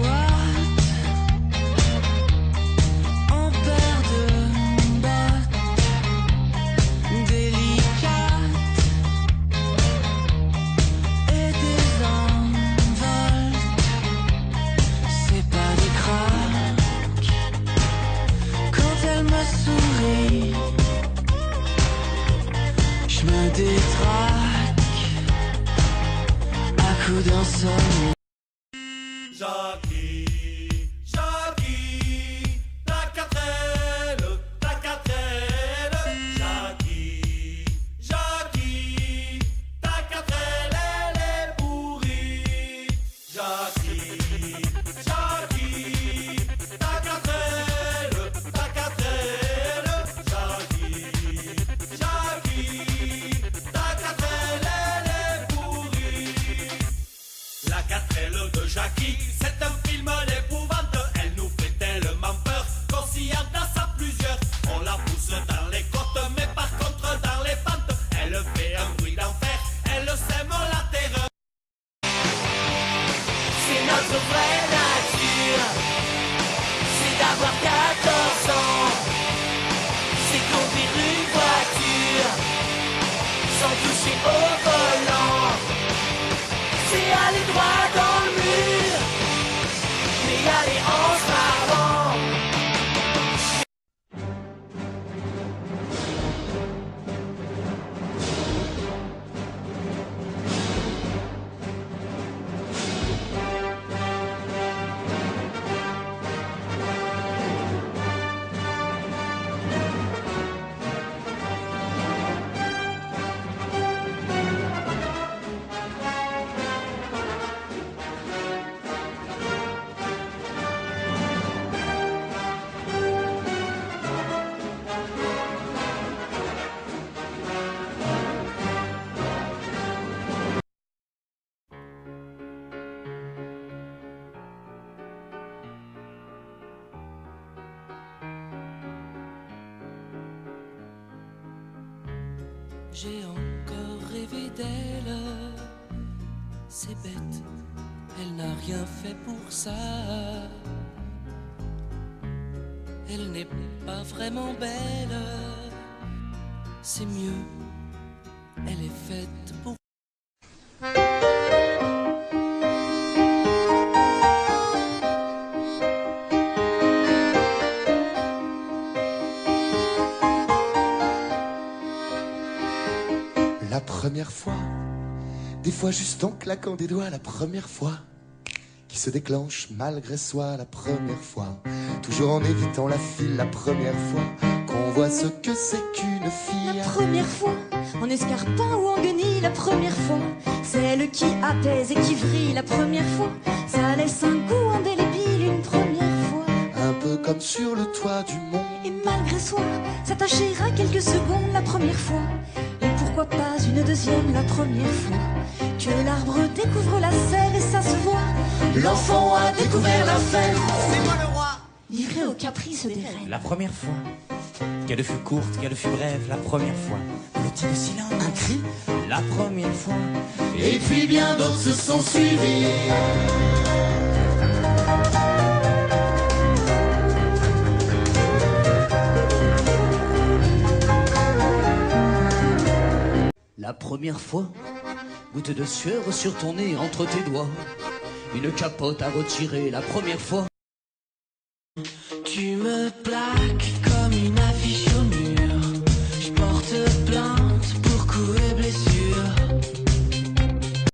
watts en paire de bottes délicates et des envols. C'est pas des craques quand elle me sourit. Je me détraque à coups d'insomnie. Jackie, Jackie, ta quatrelle, Jackie, Jackie, ta quatrelle, elle est pourrie. Jackie, Jackie, ta quatrelle, Jackie, Jackie, ta quatrelle, elle est pourrie. La quatrelle de Jackie, c'est un film d'épouvante. Elle nous fait tellement peur qu'on s'y entasse à plusieurs. On la pousse dans les côtes, mais par contre dans les pentes, elle fait un bruit d'enfer, elle sème la terreur. C'est notre vraie nature, c'est d'avoir 14 ans, c'est conduire une voiture sans toucher au volant, c'est aller droit dans le mur, mais aller en se marrant. J'ai encore rêvé d'elle, c'est bête, elle n'a rien fait pour ça. Elle n'est pas vraiment belle, c'est mieux, elle est faite pour... La première fois, des fois juste en claquant des doigts, la première fois qui se déclenche malgré soi, la première fois, toujours en évitant la file, la première fois qu'on voit ce que c'est qu'une fille. La première fois, en escarpin ou en guenille, la première fois, celle qui apaise et qui vrille, la première fois, ça laisse un goût indélébile, une première fois. Un peu comme sur le toit du monde. Et malgré soi, s'attacher à quelques secondes, la première fois. Et pourquoi pas une deuxième, la première fois que l'arbre découvre la sève et ça se voit. L'enfant a découvert la fève. C'est moi le roi, livré au caprice des reines. La première fois, qu'elle fut courte, qu'elle fut brève, la première fois, le petit de silence, Un cri, la première fois, et puis bien d'autres se sont suivis. La première fois, goutte de sueur sur ton nez entre tes doigts, une capote à retirer la première fois. Tu me plaques comme